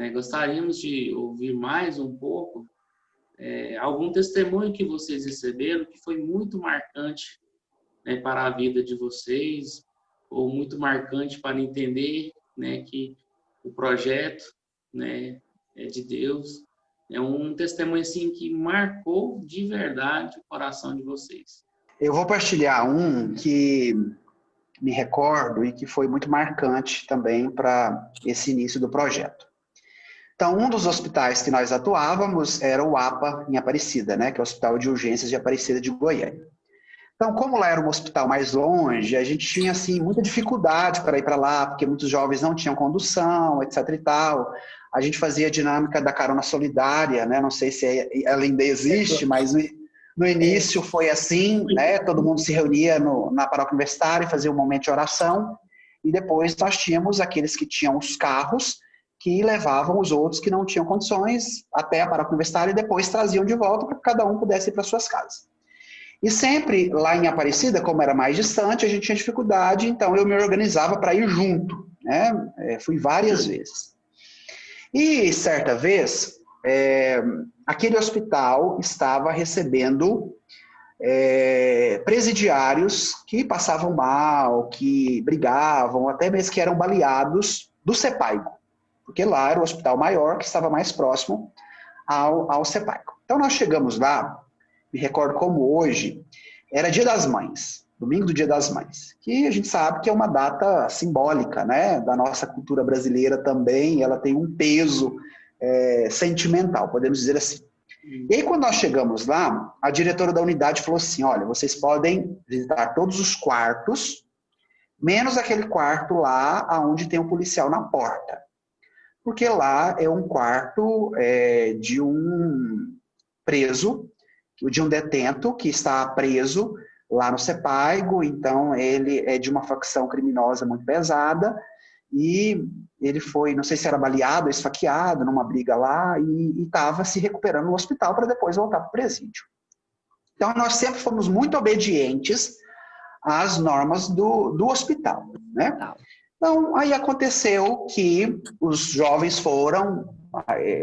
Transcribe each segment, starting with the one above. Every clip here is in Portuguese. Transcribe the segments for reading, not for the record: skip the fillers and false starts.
né? Gostaríamos de ouvir mais um pouco, algum testemunho que vocês receberam que foi muito marcante, né, para a vida de vocês, ou muito marcante para entender, né, que o projeto, né, é de Deus. É um testemunho assim que marcou de verdade o coração de vocês. Eu vou partilhar um que me recordo e que foi muito marcante também para esse início do projeto. Então, um dos hospitais que nós atuávamos era o APA em Aparecida, né, que é o Hospital de Urgências de Aparecida de Goiânia. Então, como lá era um hospital mais longe, a gente tinha assim muita dificuldade para ir para lá, porque muitos jovens não tinham condução, etc e tal. A gente fazia a dinâmica da carona solidária, né? Não sei se ela ainda existe, mas no início foi assim, né? Todo mundo se reunia na paróquia universitária e fazia um momento de oração, e depois nós tínhamos aqueles que tinham os carros que levavam os outros que não tinham condições até a paróquia universitária e depois traziam de volta para que cada um pudesse ir para suas casas. E sempre lá em Aparecida, como era mais distante, a gente tinha dificuldade, então eu me organizava para ir junto, né? Fui várias vezes. E certa vez, aquele hospital estava recebendo presidiários que passavam mal, que brigavam, até mesmo que eram baleados do CEPAIGO, porque lá era o hospital maior que estava mais próximo ao CEPAIGO. Então nós chegamos lá, me recordo como hoje, era Dia das Mães, domingo do Dia das Mães, que a gente sabe que é uma data simbólica, né, da nossa cultura brasileira também, ela tem um peso sentimental, podemos dizer assim. E aí, quando nós chegamos lá, a diretora da unidade falou assim, olha, vocês podem visitar todos os quartos, menos aquele quarto lá onde tem um policial na porta, porque lá é um quarto de um preso, de um detento que está preso lá no CEPAIGO, então ele é de uma facção criminosa muito pesada, e ele foi, não sei se era baleado, esfaqueado numa briga lá, e estava se recuperando no hospital para depois voltar para o presídio. Então nós sempre fomos muito obedientes às normas do hospital, né? Então aí aconteceu que os jovens foram,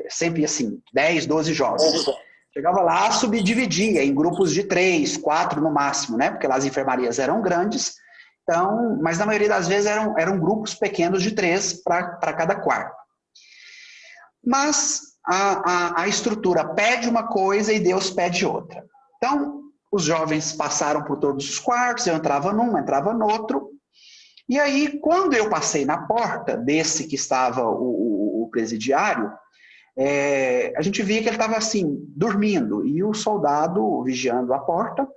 sempre assim, 10, 12 jovens. Chegava lá, subdividia em grupos de 3, 4 no máximo, né? Porque lá as enfermarias eram grandes, então, mas na maioria das vezes eram grupos pequenos de 3 para cada quarto. Mas a estrutura pede uma coisa e Deus pede outra. Então, os jovens passaram por todos os quartos, eu entrava num, entrava no outro, e aí, quando eu passei na porta desse que estava o presidiário, a gente via que ele estava assim, dormindo, e o soldado vigiando a porta,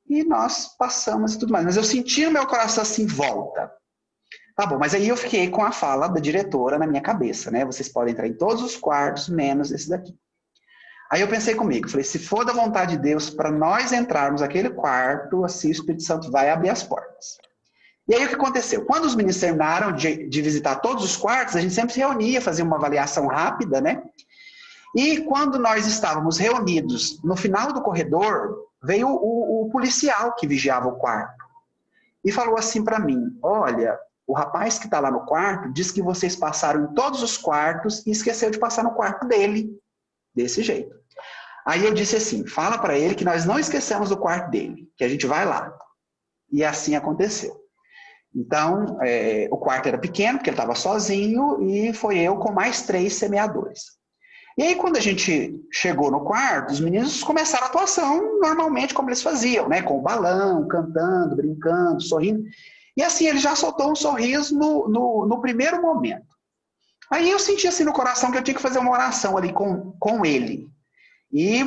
e nós passamos e tudo mais. Mas eu senti no meu coração assim, volta. Tá bom, mas aí eu fiquei com a fala da diretora na minha cabeça, né? Vocês podem entrar em todos os quartos, menos esse daqui. Aí eu pensei comigo, falei, se for da vontade de Deus para nós entrarmos naquele quarto, assim o Espírito Santo vai abrir as portas. E aí o que aconteceu? Quando os meninos terminaram de visitar todos os quartos, a gente sempre se reunia, fazia uma avaliação rápida, né? E quando nós estávamos reunidos no final do corredor, veio o policial que vigiava o quarto e falou assim para mim, olha, o rapaz que está lá no quarto disse que vocês passaram em todos os quartos e esqueceu de passar no quarto dele, desse jeito. Aí eu disse assim, fala para ele que nós não esquecemos do quarto dele, que a gente vai lá. E assim aconteceu. Então, o quarto era pequeno, porque ele estava sozinho, e foi eu com mais 3 semeadores. E aí, quando a gente chegou no quarto, os meninos começaram a atuação normalmente como eles faziam, né? Com o balão, cantando, brincando, sorrindo. E assim, ele já soltou um sorriso no primeiro momento. Aí eu senti assim no coração que eu tinha que fazer uma oração ali com ele. E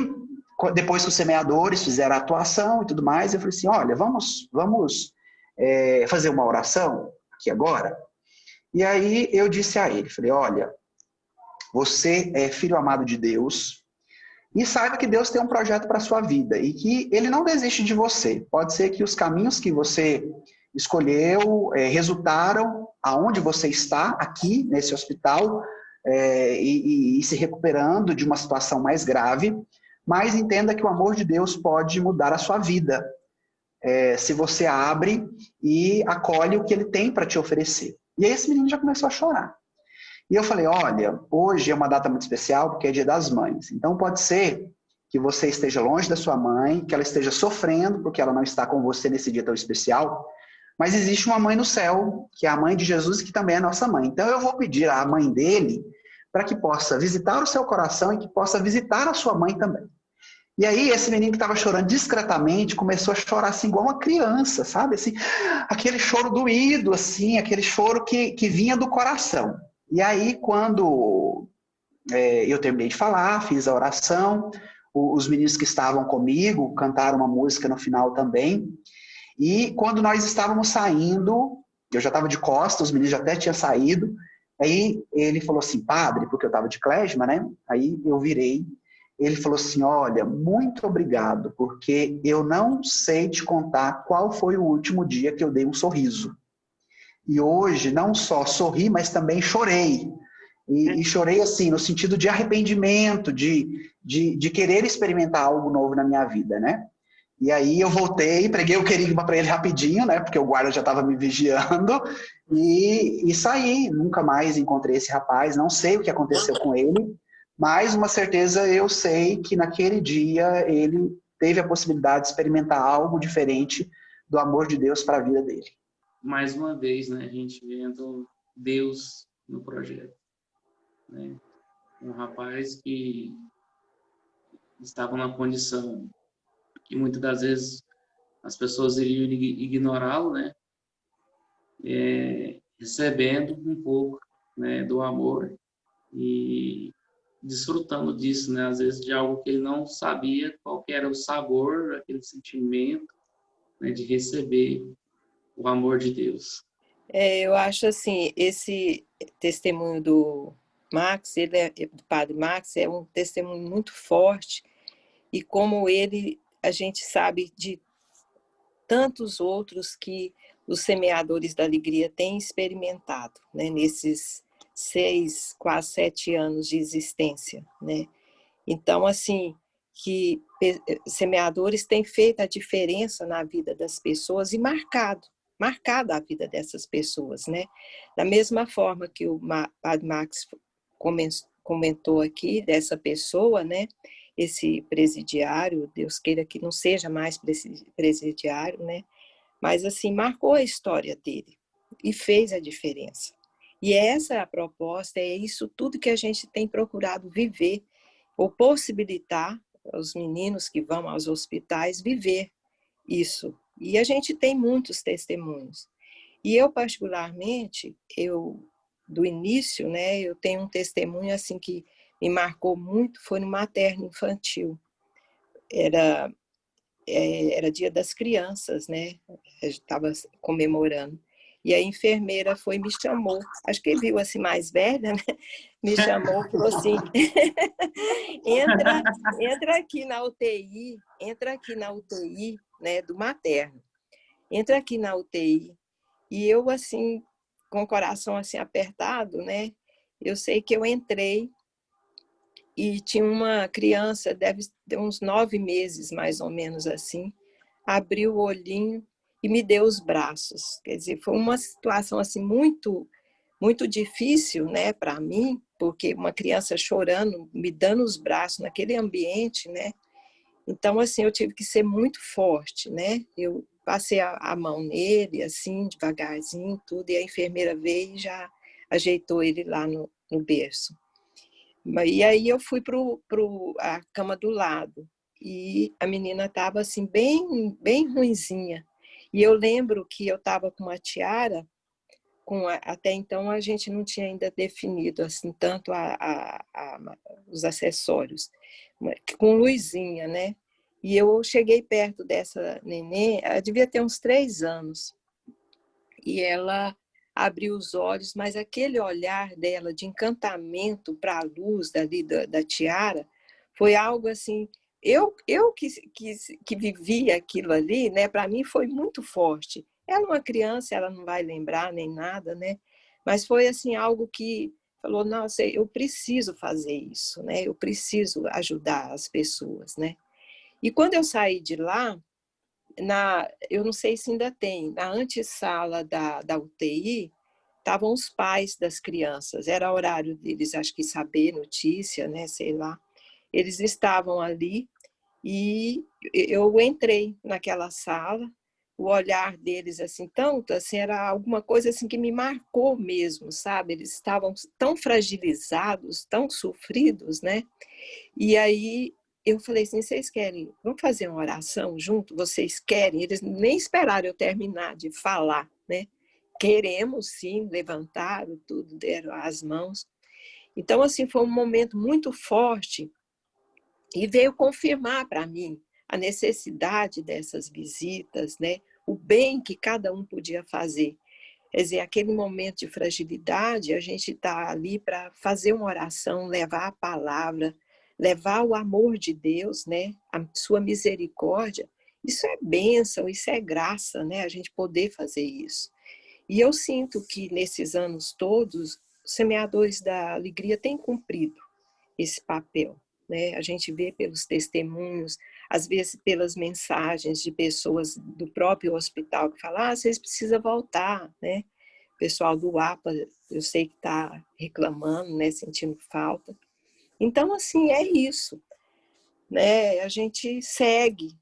depois que os semeadores fizeram a atuação e tudo mais, eu falei assim, olha, vamos fazer uma oração aqui agora? E aí eu disse a ele, falei, olha, você é filho amado de Deus e saiba que Deus tem um projeto para a sua vida e que Ele não desiste de você. Pode ser que os caminhos que você escolheu resultaram aonde você está, aqui nesse hospital, e se recuperando de uma situação mais grave, mas entenda que o amor de Deus pode mudar a sua vida, se você abre e acolhe o que Ele tem para te oferecer. E aí esse menino já começou a chorar. E eu falei, olha, hoje é uma data muito especial porque é Dia das Mães. Então pode ser que você esteja longe da sua mãe, que ela esteja sofrendo porque ela não está com você nesse dia tão especial, mas existe uma mãe no céu, que é a mãe de Jesus, que também é nossa mãe. Então eu vou pedir à mãe dele para que possa visitar o seu coração e que possa visitar a sua mãe também. E aí esse menino que estava chorando discretamente começou a chorar assim igual uma criança, sabe? Assim, aquele choro doído, assim, aquele choro que vinha do coração. E aí quando eu terminei de falar, fiz a oração, os meninos que estavam comigo cantaram uma música no final também. E quando nós estávamos saindo, eu já estava de costas, os meninos já até tinham saído. Aí ele falou assim, padre, porque eu estava de clésima, né? Aí eu virei. Ele falou assim, olha, muito obrigado, porque eu não sei te contar qual foi o último dia que eu dei um sorriso. E hoje não só sorri, mas também chorei. E chorei assim, no sentido de arrependimento, de querer experimentar algo novo na minha vida, né? E aí eu voltei, preguei o querigma para ele rapidinho, né? Porque o guarda já estava me vigiando, e saí. Nunca mais encontrei esse rapaz, não sei o que aconteceu com ele, mas uma certeza eu sei que naquele dia ele teve a possibilidade de experimentar algo diferente do amor de Deus para a vida dele. Mais uma vez, né, a gente vendo Deus no projeto, né? Um rapaz que estava numa condição que muitas das vezes as pessoas iriam ignorá-lo, né? Recebendo um pouco, né, do amor e desfrutando disso, né? Às vezes de algo que ele não sabia qual que era o sabor, aquele sentimento, né, de receber o amor de Deus. Eu acho assim, esse testemunho do Max, do padre Max, é um testemunho muito forte, e como ele, a gente sabe de tantos outros que os semeadores da alegria têm experimentado, né, nesses 6, quase 7 anos de existência, né? Então, assim, que semeadores têm feito a diferença na vida das pessoas e marcado a vida dessas pessoas, né? Da mesma forma que o Padre Max comentou aqui, dessa pessoa, né? Esse presidiário, Deus queira que não seja mais presidiário, né? Mas, assim, marcou a história dele e fez a diferença. E essa é a proposta, é isso tudo que a gente tem procurado viver, ou possibilitar aos meninos que vão aos hospitais viver isso. E a gente tem muitos testemunhos. E eu, particularmente, do início, né, eu tenho um testemunho assim que me marcou muito, foi no materno infantil. Era Dia das Crianças, né? A gente estava comemorando. E a enfermeira me chamou, acho que viu assim mais velha, né? Me chamou e falou assim, entra aqui na UTI, né, do materno. Entra aqui na UTI. E eu, assim, com o coração assim apertado, né? Eu sei que eu entrei e tinha uma criança, deve ter uns 9 meses, mais ou menos assim, abriu o olhinho e me deu os braços. Quer dizer, foi uma situação assim muito, muito difícil, né, para mim, porque uma criança chorando, me dando os braços naquele ambiente, né? Então, assim, eu tive que ser muito forte, né? Eu passei a mão nele, assim, devagarzinho, tudo, e a enfermeira veio e já ajeitou ele lá no berço. E aí eu fui para a cama do lado, e a menina estava, assim, bem, bem ruinzinha. E eu lembro que eu estava com uma tiara, até então a gente não tinha ainda definido, assim, tanto os acessórios, com luzinha, né? E eu cheguei perto dessa neném, ela devia ter uns 3 anos, e ela abriu os olhos, mas aquele olhar dela de encantamento para a luz dali da tiara foi algo assim, eu que vivi aquilo ali, né? Para mim foi muito forte. Ela é uma criança, ela não vai lembrar nem nada, né? Mas foi assim algo que falou, nossa, eu preciso fazer isso, né? Eu preciso ajudar as pessoas, né? E quando eu saí de lá, eu não sei se ainda tem, na antessala da UTI, estavam os pais das crianças, era horário deles, acho que saber notícia, né, sei lá. Eles estavam ali e eu entrei naquela sala, o olhar deles assim, tanto assim, era alguma coisa assim que me marcou mesmo, sabe? Eles estavam tão fragilizados, tão sofridos, né? E aí eu falei assim, vocês querem, vamos fazer uma oração junto? Vocês querem? Eles nem esperaram eu terminar de falar, né? Queremos sim, levantaram tudo, deram as mãos. Então, assim, foi um momento muito forte e veio confirmar para mim a necessidade dessas visitas, né? O bem que cada um podia fazer. Quer dizer, aquele momento de fragilidade, a gente está ali para fazer uma oração, levar a palavra, levar o amor de Deus, né? A sua misericórdia. Isso é bênção, isso é graça, né? A gente poder fazer isso. E eu sinto que nesses anos todos, os Semeadores da Alegria têm cumprido esse papel, né? A gente vê pelos testemunhos, às vezes pelas mensagens de pessoas do próprio hospital que falam, vocês precisam voltar, né? O pessoal do APA, eu sei que está reclamando, né? Sentindo falta. Então, assim, é isso, né? A gente segue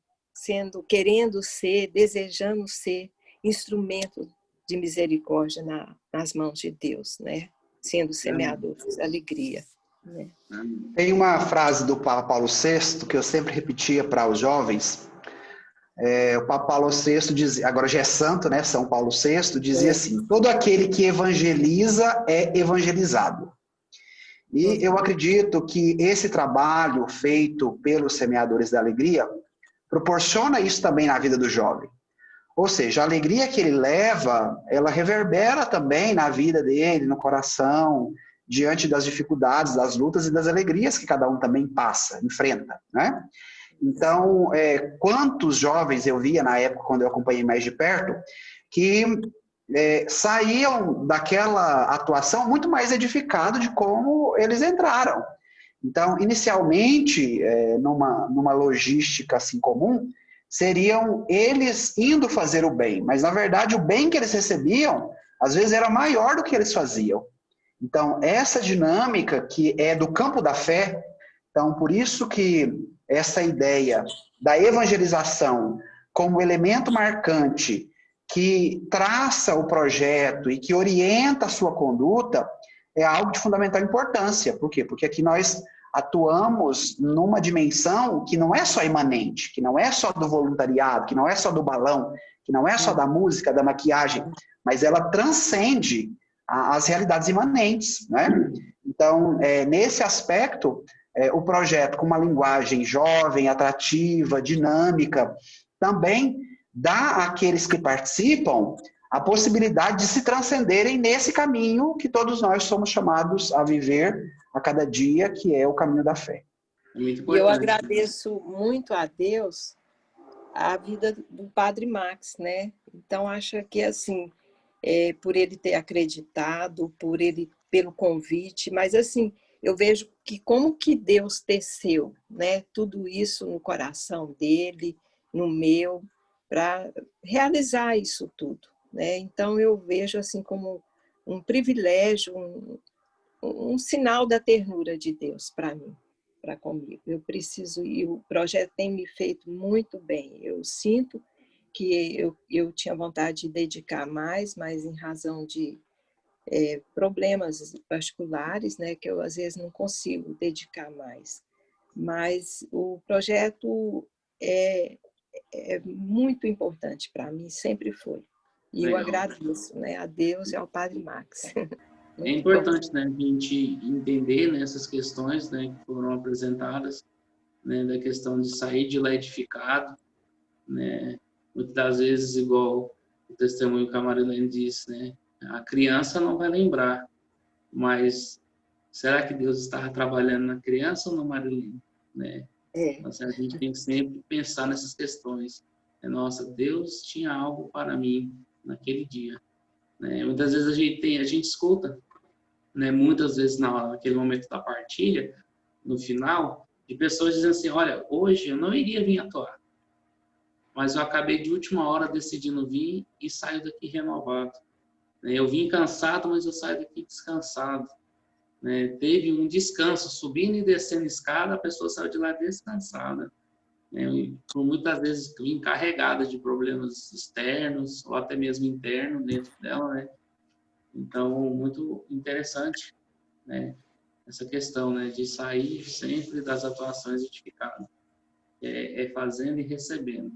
querendo ser, desejando ser instrumento de misericórdia nas mãos de Deus, né? Sendo semeadores da alegria. Né? Tem uma frase do Papa Paulo VI que eu sempre repetia para os jovens. O Papa Paulo VI dizia, agora já é santo, né? São Paulo VI, dizia assim: todo aquele que evangeliza é evangelizado. E eu acredito que esse trabalho feito pelos Semeadores da Alegria proporciona isso também na vida do jovem. Ou seja, a alegria que ele leva, ela reverbera também na vida dele, no coração, diante das dificuldades, das lutas e das alegrias que cada um também passa, enfrenta, né? Então, quantos jovens eu via na época, quando eu acompanhei mais de perto, que saíam daquela atuação muito mais edificados de como eles entraram. Então, inicialmente, numa logística assim comum, seriam eles indo fazer o bem, mas na verdade o bem que eles recebiam, às vezes era maior do que eles faziam. Então, essa dinâmica que é do campo da fé, então por isso que essa ideia da evangelização como elemento marcante que traça o projeto e que orienta a sua conduta é algo de fundamental importância. Por quê? Porque aqui nós atuamos numa dimensão que não é só imanente, que não é só do voluntariado, que não é só do balão, que não é só da música, da maquiagem, mas ela transcende as realidades imanentes, né? Então, nesse aspecto, o projeto com uma linguagem jovem, atrativa, dinâmica, também dá àqueles que participam a possibilidade de se transcenderem nesse caminho que todos nós somos chamados a viver a cada dia, que é o caminho da fé. E eu agradeço muito a Deus a vida do Padre Max, né? Então, acho que, assim, por ele ter acreditado, pelo convite, mas, assim, eu vejo que como que Deus teceu, né? Tudo isso no coração dele, no meu, para realizar isso tudo, né? Então, eu vejo, assim, como um privilégio, um sinal da ternura de Deus para mim, para comigo. Eu preciso, e o projeto tem me feito muito bem. Eu sinto que eu tinha vontade de dedicar mais, mas em razão de problemas particulares, né, que eu às vezes não consigo dedicar mais. Mas o projeto é muito importante para mim, sempre foi. E eu agradeço, né, a Deus e ao Padre Max. É importante, né, a gente entender, né, essas questões, né, que foram apresentadas, né, da questão de sair de lá edificado, né, muitas das vezes, igual o testemunho que a Marilene disse, né, a criança não vai lembrar, mas será que Deus estava trabalhando na criança ou na Marilene, né? Então, a gente tem que sempre pensar nessas questões. Nossa, Deus tinha algo para mim naquele dia. Né? Muitas vezes a gente escuta, né, muitas vezes naquele momento da partilha, no final, de pessoas dizendo assim, olha, hoje eu não iria vir atuar, mas eu acabei de última hora decidindo vir e saio daqui renovado. Eu vim cansado, mas eu saio daqui descansado. Teve um descanso, subindo e descendo escada, a pessoa saiu de lá descansada. Por muitas vezes encarregada de problemas externos ou até mesmo internos dentro dela, né? Então, muito interessante, né? Essa questão, né, de sair sempre das atuações edificadas, fazendo e recebendo.